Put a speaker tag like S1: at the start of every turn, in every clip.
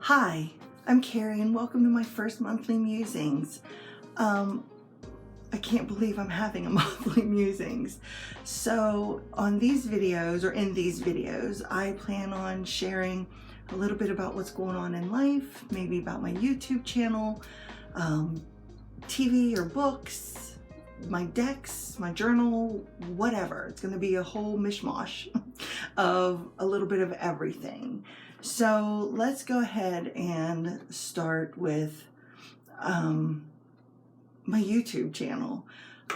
S1: Hi, I'm Carrie and welcome to my first monthly musings. I can't believe I'm having a monthly musings. So on these videos, or in these videos, I plan on sharing a little bit about what's going on in life, maybe about my YouTube channel, TV or books, my DECS, my journal, whatever. It's going to be a whole mishmash of a little bit of everything. So let's go ahead and start with my YouTube channel.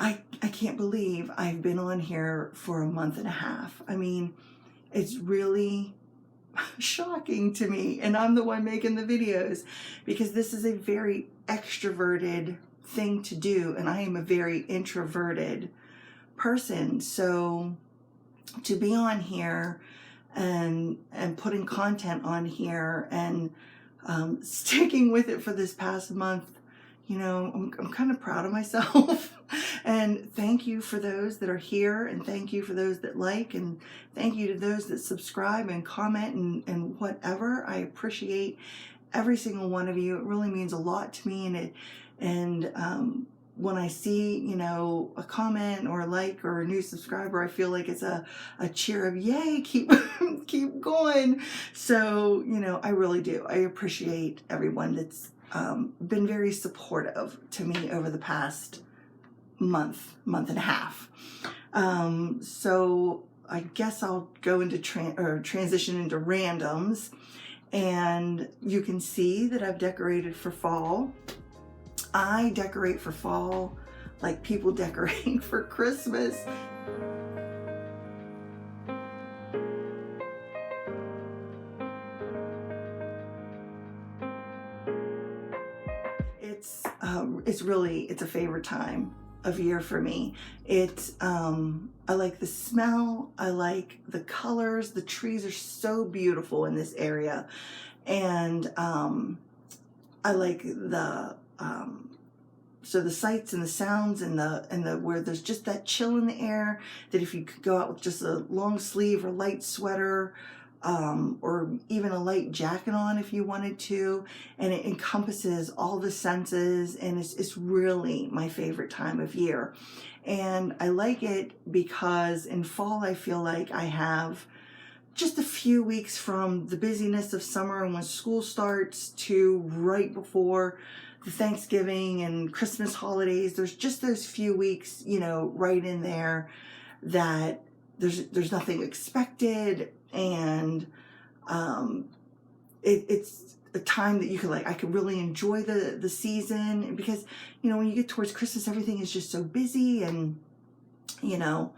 S1: I can't believe I've been on here for a month and a half. I mean, it's really shocking to me, and I'm the one making the videos because this is a very extroverted thing to do, and I am a very introverted person. So to be on here and putting content on here and sticking with it for this past month, you know, I'm kind of proud of myself. And thank you for those that are here, and thank you for those that like, and thank you to those that subscribe and comment and whatever. I appreciate every single one of you. It really means a lot to me, and when I see, you know, a comment or a like or a new subscriber, I feel like it's a cheer of yay, keep keep going. So, you know, I really do. I appreciate everyone that's been very supportive to me over the past month and a half. So I guess I'll go into transition into randoms, and you can see that I've decorated for fall. I decorate for fall like people decorate for Christmas. It's a favorite time of year for me. I like the smell, I like the colors. The trees are so beautiful in this area, and I like the so the sights and the sounds and the where there's just that chill in the air, that if you could go out with just a long sleeve or light sweater, or even a light jacket on if you wanted to, and it encompasses all the senses, and it's really my favorite time of year. And I like it because in fall I feel like I have just a few weeks from the busyness of summer and when school starts to right before the Thanksgiving and Christmas holidays. There's just those few weeks, you know, right in there that there's nothing expected, and it's a time that you could I could really enjoy the season, because, you know, when you get towards Christmas, everything is just so busy, and, you know,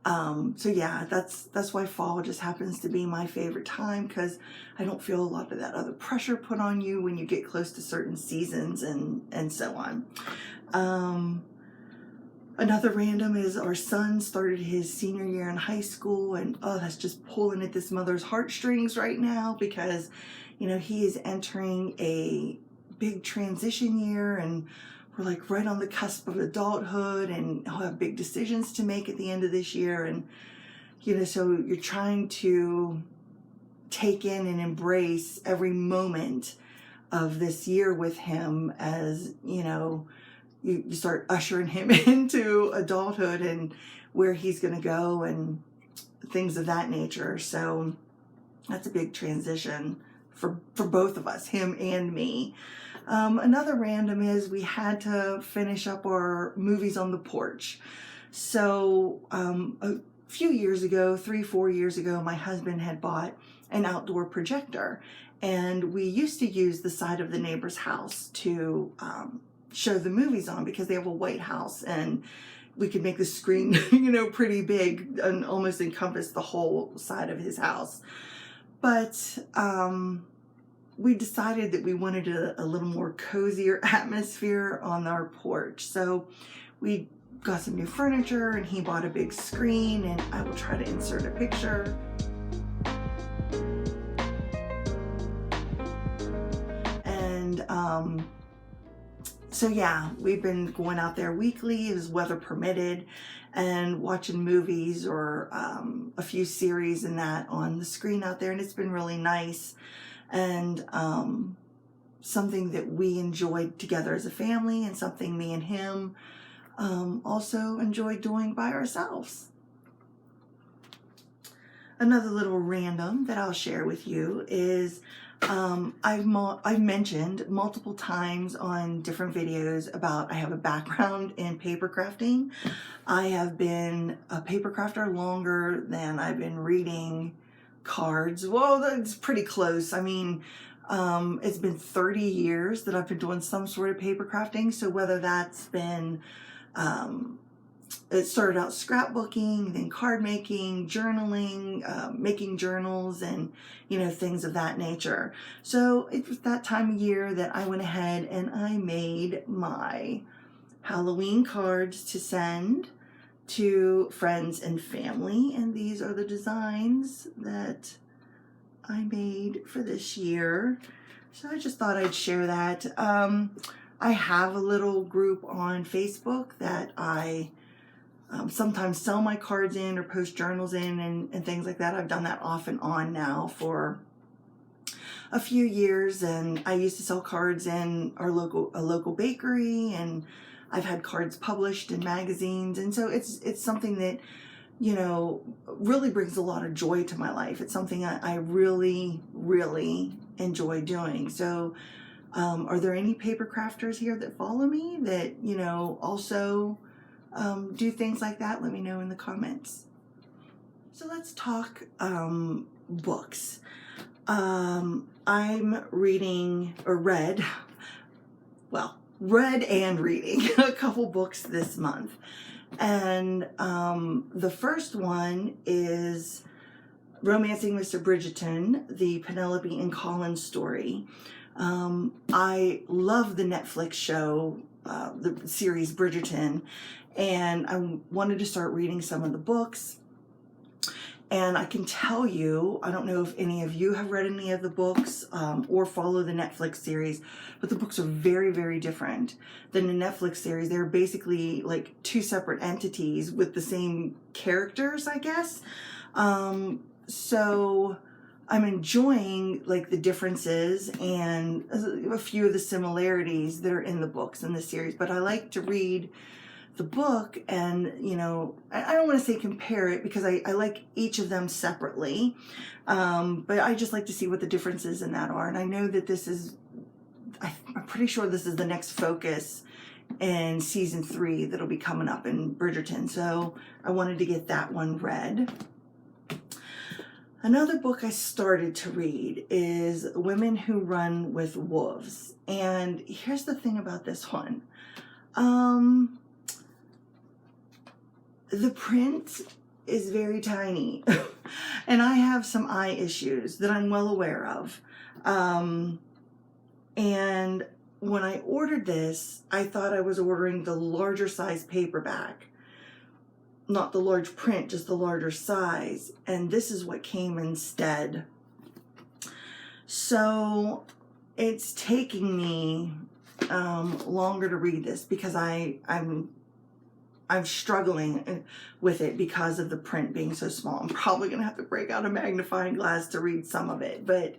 S1: so yeah, that's why fall just happens to be my favorite time, because I don't feel a lot of that other pressure put on you when you get close to certain seasons and so on. Another random is our son started his senior year in high school, and oh, that's just pulling at this mother's heartstrings right now, because, you know, he is entering a big transition year, and we're like right on the cusp of adulthood, and he'll have big decisions to make at the end of this year. And, you know, so you're trying to take in and embrace every moment of this year with him, as, you know, you start ushering him into adulthood and where he's going to go and things of that nature. So that's a big transition for both of us, him and me. Another random is we had to finish up our movies on the porch. So a few years ago, 3-4 years ago, my husband had bought an outdoor projector, and we used to use the side of the neighbor's house to show the movies on, because they have a white house, and we could make the screen, you know, pretty big and almost encompass the whole side of his house. But we decided that we wanted a little more cozier atmosphere on our porch. So we got some new furniture, and he bought a big screen, and I will try to insert a picture. And so yeah, we've been going out there weekly as weather permitted, and watching movies or a few series and that on the screen out there, and it's been really nice. and something that we enjoyed together as a family, and something me and him also enjoy doing by ourselves. Another little random that I'll share with you is I've mentioned multiple times on different videos about I have a background in paper crafting. I have been a paper crafter longer than I've been reading cards. Well, that's pretty close. I mean, it's been 30 years that I've been doing some sort of paper crafting. So whether that's been it started out scrapbooking, then card making, journaling, making journals, and things of that nature. So it was that time of year that I went ahead and I made my Halloween cards to send to friends and family, and these are the designs that I made for this year. So I just thought I'd share that. I have a little group on Facebook that I sometimes sell my cards in or post journals in and things like that. I've done that off and on now for a few years, and I used to sell cards in a local bakery, and I've had cards published in magazines, and so it's something that really brings a lot of joy to my life. It's something I really enjoy doing. So are there any paper crafters here that follow me that also do things like that? Let me know in the comments. So let's talk books. I'm reading, or read and reading a couple books this month. And the first one is Romancing Mr. Bridgerton, the Penelope and Colin story. I love the Netflix show, the series Bridgerton, and I wanted to start reading some of the books. And I can tell you, I don't know if any of you have read any of the books or follow the Netflix series, but the books are very different than the Netflix series. They're basically like two separate entities with the same characters, I guess. So I'm enjoying like the differences and a few of the similarities that are in the books in the series, but I like to read the book and I don't want to say compare it, because I like each of them separately, but I just like to see what the differences in that are. And I know that this is, I'm pretty sure this is the next focus in season 3 that'll be coming up in Bridgerton, so I wanted to get that one read. Another book I started to read is Women Who Run with Wolves, and here's the thing about this one. The print is very tiny, and I have some eye issues that I'm well aware of. And when I ordered this, I thought I was ordering the larger size paperback, not the large print, just the larger size. And this is what came instead. So it's taking me longer to read this because I'm struggling with it because of the print being so small. I'm probably going to have to break out a magnifying glass to read some of it, but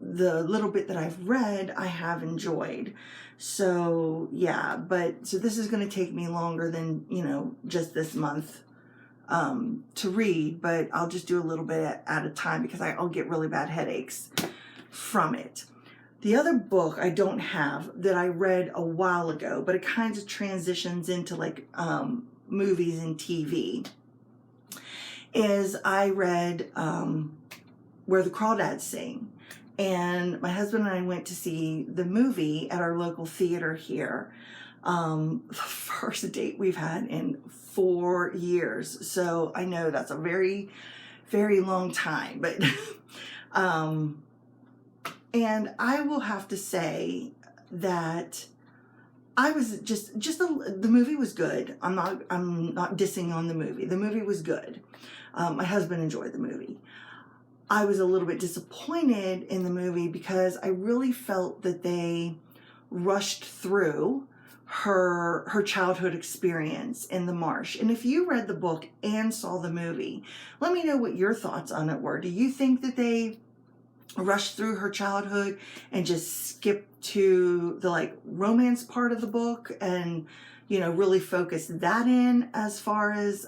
S1: the little bit that I've read, I have enjoyed. So yeah, so this is going to take me longer than, just this month to read, but I'll just do a little bit at a time because I'll get really bad headaches from it. The other book I don't have that I read a while ago, but it kind of transitions into like movies and TV, is I read Where the Crawdads Sing. And my husband and I went to see the movie at our local theater here. The first date we've had in 4 years. So I know that's a very, very long time, but and I will have to say that I was the movie was good. I'm not dissing on the movie. The movie was good. My husband enjoyed the movie. I was a little bit disappointed in the movie because I really felt that they rushed through her childhood experience in the marsh. And if you read the book and saw the movie, let me know what your thoughts on it were. Do you think that they rush through her childhood and just skip to the like romance part of the book and, you know, really focus that in as far as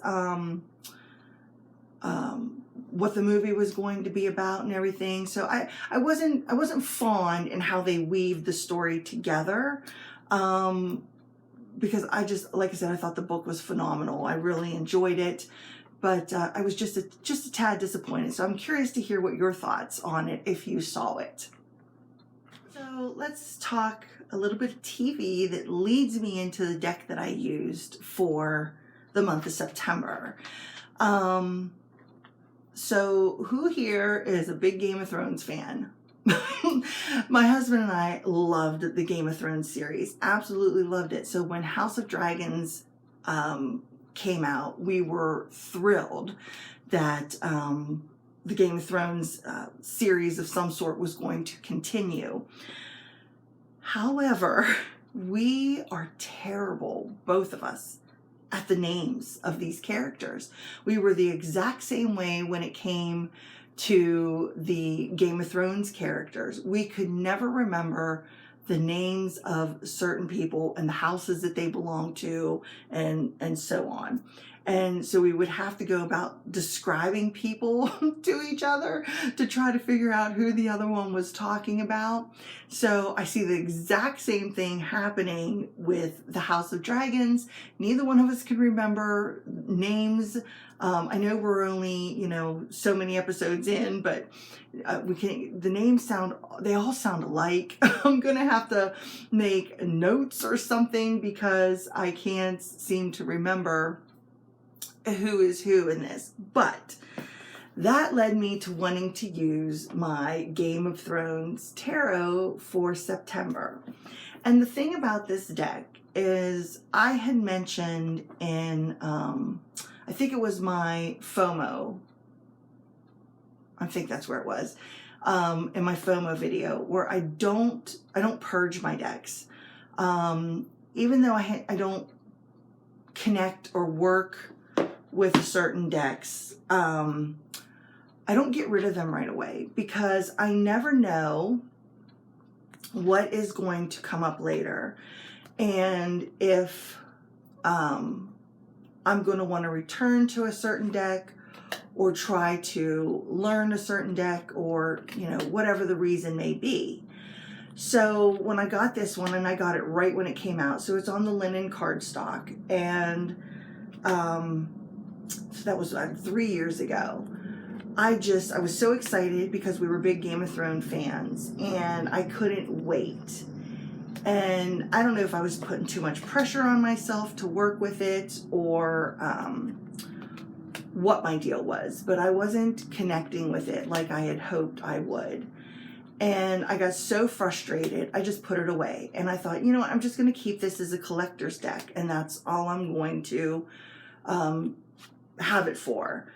S1: what the movie was going to be about and everything. So I wasn't fond in how they weaved the story together, because I just, like I said, I thought the book was phenomenal. I really enjoyed it, but I was just a tad disappointed. So I'm curious to hear what your thoughts on it if you saw it. So let's talk a little bit of TV that leads me into the deck that I used for the month of September. So who here is a big Game of Thrones fan? My husband and I loved the Game of Thrones series, absolutely loved it. So when House of Dragons came out, we were thrilled that the Game of Thrones series of some sort was going to continue. However, we are terrible, both of us, at the names of these characters. We were the exact same way when it came to the Game of Thrones characters. We could never remember the names of certain people and the houses that they belonged to and so on. And so we would have to go about describing people to each other to try to figure out who the other one was talking about. So I see the exact same thing happening with the House of Dragons. Neither one of us can remember names. I know we're only, you know, so many episodes in, but the names they all sound alike. I'm gonna have to make notes or something because I can't seem to remember who is who in this. But that led me to wanting to use my Game of Thrones tarot for September. And the thing about this deck is I had mentioned in, I think it was my FOMO, I think that's where it was, in my FOMO video, where I don't purge my decks. Even though I don't connect or work with certain decks, I don't get rid of them right away because I never know what is going to come up later. And if I'm going to want to return to a certain deck or try to learn a certain deck or, you know, whatever the reason may be. So when I got this one, and I got it right when it came out, so it's on the linen cardstock, and so that was 3 years ago. I was so excited because we were big Game of Thrones fans and I couldn't wait. And I don't know if I was putting too much pressure on myself to work with it or what my deal was, but I wasn't connecting with it like I had hoped I would. And I got so frustrated, I just put it away. And I thought, you know what, I'm just going to keep this as a collector's deck, and that's all I'm going to have it for.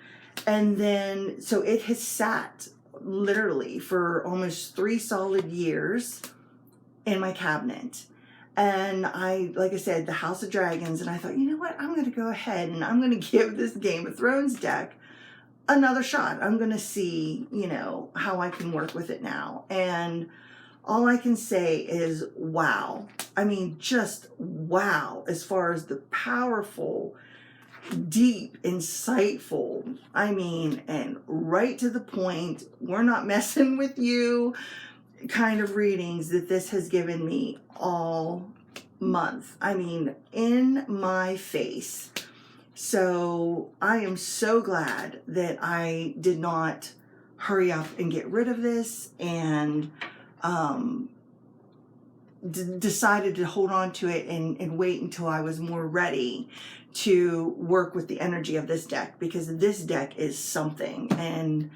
S1: And then, so it has sat literally for almost 3 solid years in my cabinet. And like I said, the House of Dragons, and I thought, you know what, I'm going to go ahead and I'm going to give this Game of Thrones deck another shot. I'm going to see, you know, how I can work with it now. And all I can say is, wow. I mean, just wow, as far as the powerful, deep, insightful, I mean, and right to the point, we're not messing with you kind of readings that this has given me all month. I mean, in my face. So I am so glad that I did not hurry up and get rid of this and decided to hold on to it and wait until I was more ready to work with the energy of this deck, because this deck is something. And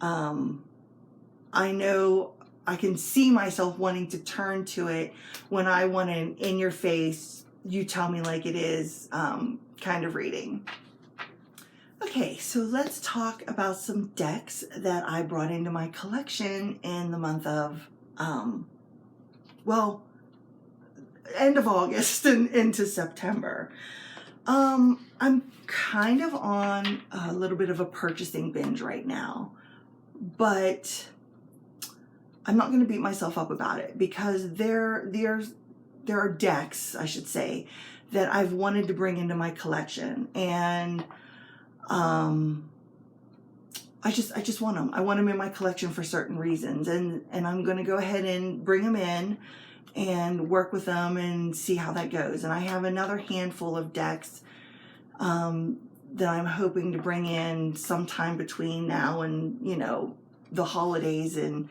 S1: I know I can see myself wanting to turn to it when I want an in-your-face, you tell me like it is kind of reading. Okay, so let's talk about some decks that I brought into my collection in the month of, well, end of August and into September. I'm kind of on a little bit of a purchasing binge right now, but I'm not going to beat myself up about it, because there are decks, I should say, that I've wanted to bring into my collection, and I just want them. I want them in my collection for certain reasons, and I'm going to go ahead and bring them in and work with them and see how that goes. And I have another handful of decks that I'm hoping to bring in sometime between now and, you know, the holidays, and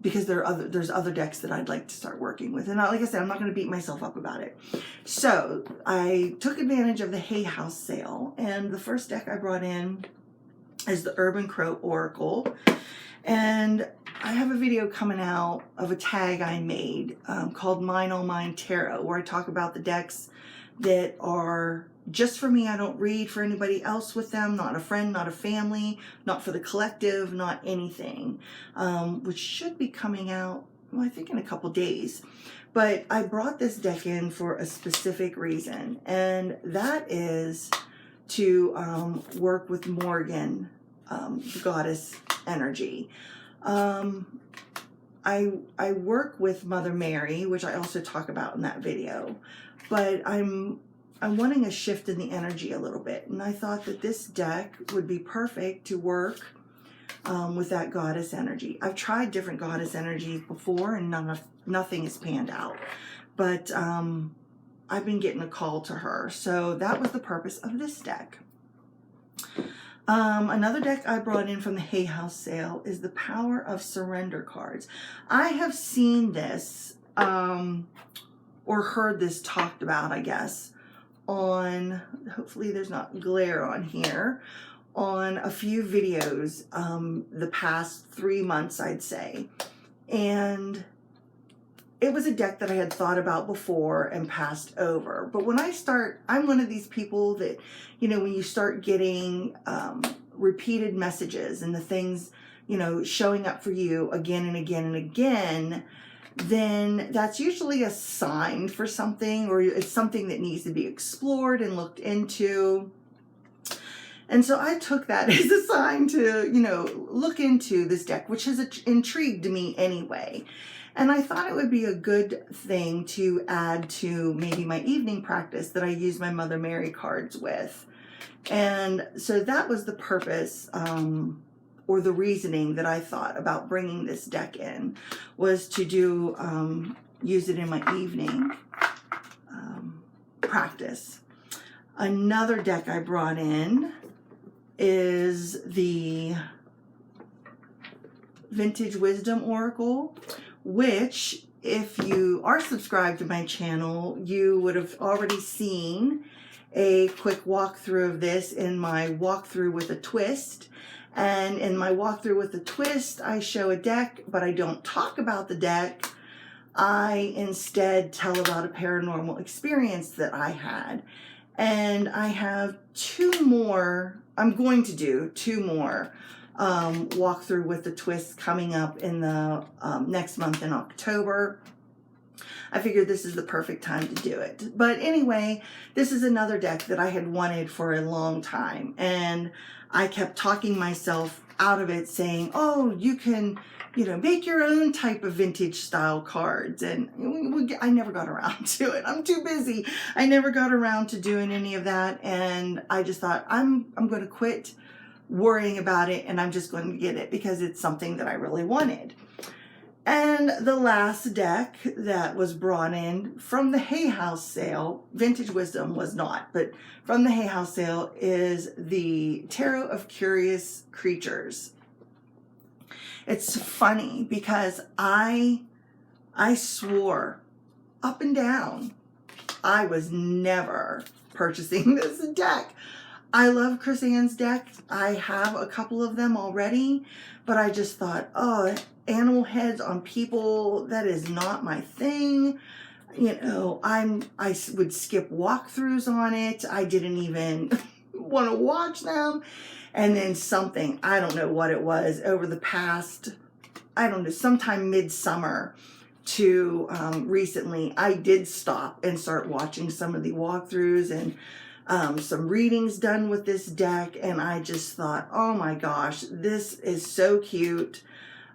S1: because there's other decks that I'd like to start working with. And like I said, I'm not going to beat myself up about it. So I took advantage of the Hay House sale, and the first deck I brought in is the Urban Crow Oracle. And I have a video coming out of a tag I made called Mine All Mine Tarot, where I talk about the decks that are just for me. I don't read for anybody else with them, not a friend, not a family, not for the collective, not anything, which should be coming out, well, I think in a couple days. But I brought this deck in for a specific reason, and that is to work with Morgan, the goddess energy. I work with Mother Mary, which I also talk about in that video, but I'm wanting a shift in the energy a little bit, and I thought that this deck would be perfect to work with that goddess energy. I've tried different goddess energies before, and nothing has panned out, but I've been getting a call to her, so that was the purpose of this deck. Another deck I brought in from the Hay House sale is the Power of Surrender cards. I have seen this, or heard this talked about, I guess, on, hopefully there's not glare on here, on a few videos the past 3 months, I'd say. And it was a deck that I had thought about before and passed over. But when I'm one of these people that, you know, when you start getting repeated messages and the things, you know, showing up for you again and again and again, then that's usually a sign for something, or it's something that needs to be explored and looked into. And so I took that as a sign to, you know, look into this deck, which has intrigued me anyway. And I thought it would be a good thing to add to maybe my evening practice that I use my Mother Mary cards with. And so that was the purpose, or the reasoning that I thought about bringing this deck in, was to use it in my evening practice. Another deck I brought in is the Vintage Wisdom Oracle, which, if you are subscribed to my channel, you would have already seen a quick walkthrough of this in my walkthrough with a twist. And in my walkthrough with a twist, I show a deck, but I don't talk about the deck. I instead tell about a paranormal experience that I had. And I have I'm going to do two more walkthrough with the twist coming up in the next month in October. I figured this is the perfect time to do it. But anyway, this is another deck that I had wanted for a long time, and I kept talking myself out of it, saying, oh, you can, you know, make your own type of vintage style cards. And I never got around to it. I'm too busy. I never got around to doing any of that. And I just thought, I'm going to quit worrying about it, and I'm just going to get it because it's something that I really wanted. And the last deck that was brought in from the Hay House sale, Vintage Wisdom was not, but from the Hay House sale, is the Tarot of Curious Creatures. It's funny because I swore up and down I was never purchasing this deck. I love Chris Ann's deck. I have a couple of them already, but I just thought, oh, animal heads on people, that is not my thing. You know, I would skip walkthroughs on it. I didn't even want to watch them. And then something, I don't know what it was, over the past, I don't know, sometime midsummer to recently, I did stop and start watching some of the walkthroughs, and some readings done with this deck, and I just thought, oh my gosh, this is so cute.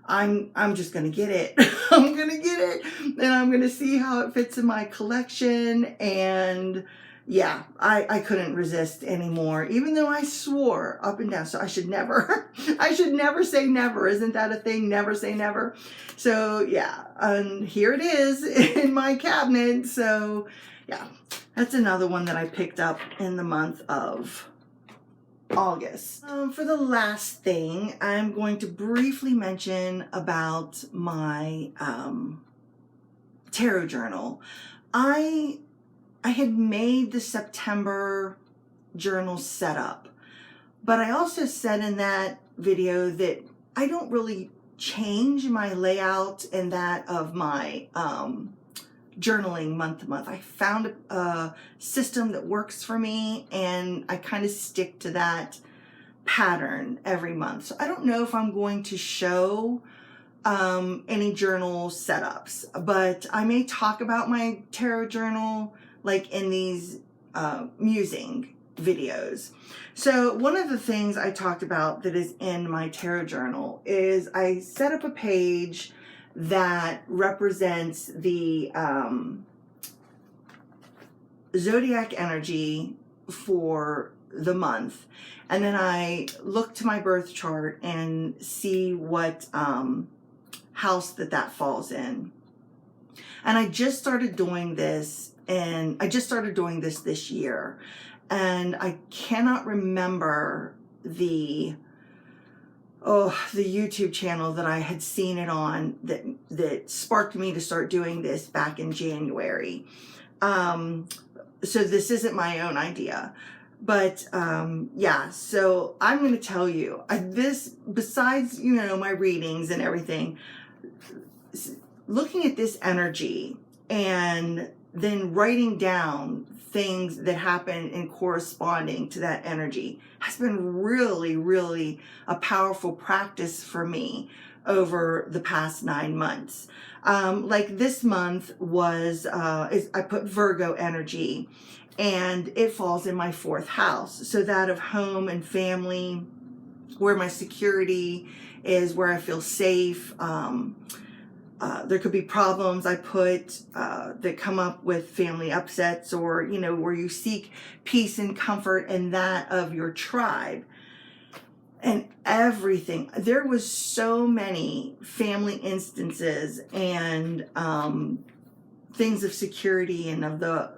S1: I'm just gonna get it. I'm gonna get it, and I'm gonna see how it fits in my collection. And yeah, I couldn't resist anymore, even though I swore up and down. So I should never, I should never say never. Isn't that a thing? Never say never. So yeah, and here it is in my cabinet. So yeah, that's another one that I picked up in the month of August. For the last thing, I'm going to briefly mention about my tarot journal. I had made the September journal setup, but I also said in that video that I don't really change my layout and that of my journaling month to month. I found a system that works for me, and I kind of stick to that pattern every month. So I don't know if I'm going to show any journal setups, but I may talk about my tarot journal like in these musing videos. So one of the things I talked about that is in my tarot journal is I set up a page that represents the zodiac energy for the month, and then I look to my birth chart and see what house that falls in. And I just started doing this, this year, and I cannot remember the YouTube channel that I had seen it on that sparked me to start doing this back in January. So this isn't my own idea, but yeah, so I'm going to tell you this, besides, you know, my readings and everything, looking at this energy and then writing down things that happen and corresponding to that energy has been really, really a powerful practice for me over the past 9 months. Like this month was, I put Virgo energy, and it falls in my 4th house. So that of home and family, where my security is, where I feel safe. There could be problems I put that come up with family upsets, or, you know, where you seek peace and comfort in that of your tribe. And everything, there was so many family instances and things of security and of the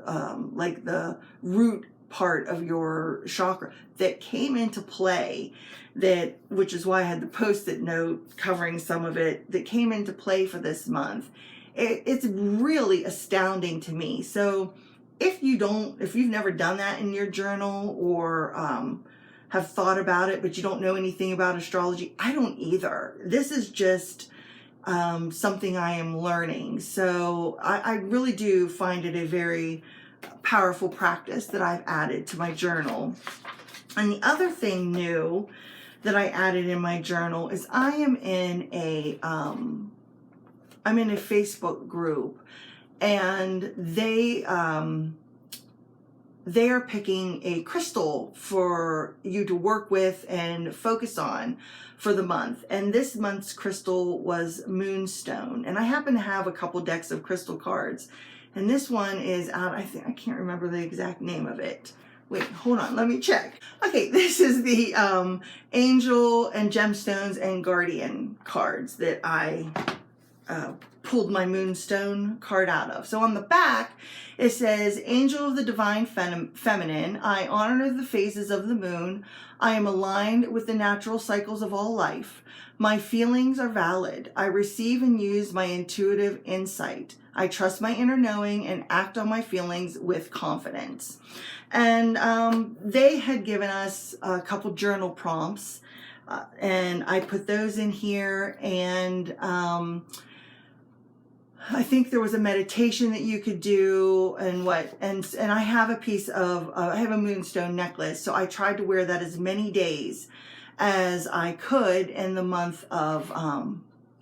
S1: like the root part of your chakra that came into play, that, which is why I had the post-it note covering some of it, that came into play for this month. It's really astounding to me. So if you've never done that in your journal, or have thought about it, but you don't know anything about astrology, I don't either. This is just something I am learning. So I really do find it a very powerful practice that I've added to my journal. And the other thing new that I added in my journal is I am in a Facebook group, and they are picking a crystal for you to work with and focus on for the month. And this month's crystal was Moonstone. And I happen to have a couple decks of crystal cards. And this one is out, I can't remember the exact name of it. Wait, hold on, let me check. Okay, this is the Angel and Gemstones and Guardian cards that I pulled my Moonstone card out of. So on the back, it says, Angel of the Divine Feminine, I honor the phases of the moon. I am aligned with the natural cycles of all life. My feelings are valid. I receive and use my intuitive insight. I trust my inner knowing and act on my feelings with confidence. And they had given us a couple journal prompts, and I put those in here, and I think there was a meditation that you could do, and I have a piece of, I have a Moonstone necklace, so I tried to wear that as many days as I could in the month of,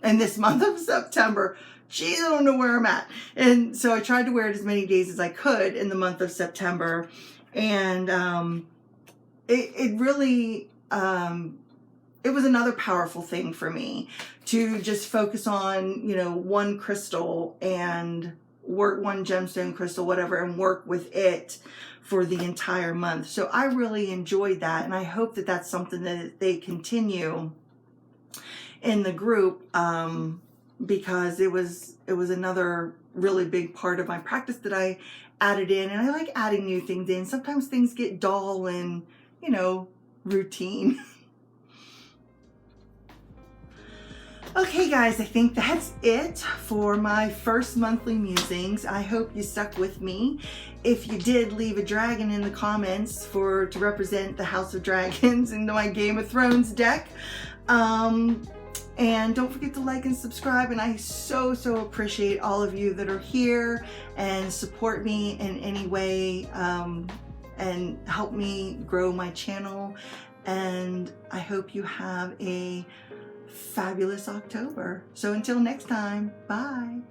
S1: in this month of September. Geez, I don't know where I'm at. And so I tried to wear it as many days as I could in the month of September. And it really, it was another powerful thing for me to just focus on, you know, one crystal and work, one gemstone crystal, whatever, and work with it for the entire month. So I really enjoyed that, and I hope that that's something that they continue in the group, because it was another really big part of my practice that I added in, and I like adding new things in. Sometimes things get dull and, you know, routine. Okay guys, I think that's it for my first monthly musings. I hope you stuck with me. If you did, leave a dragon in the comments to represent the House of Dragons in my Game of Thrones deck. And don't forget to like and subscribe, and I so appreciate all of you that are here and support me in any way, and help me grow my channel. And I hope you have a fabulous October. So until next time, bye.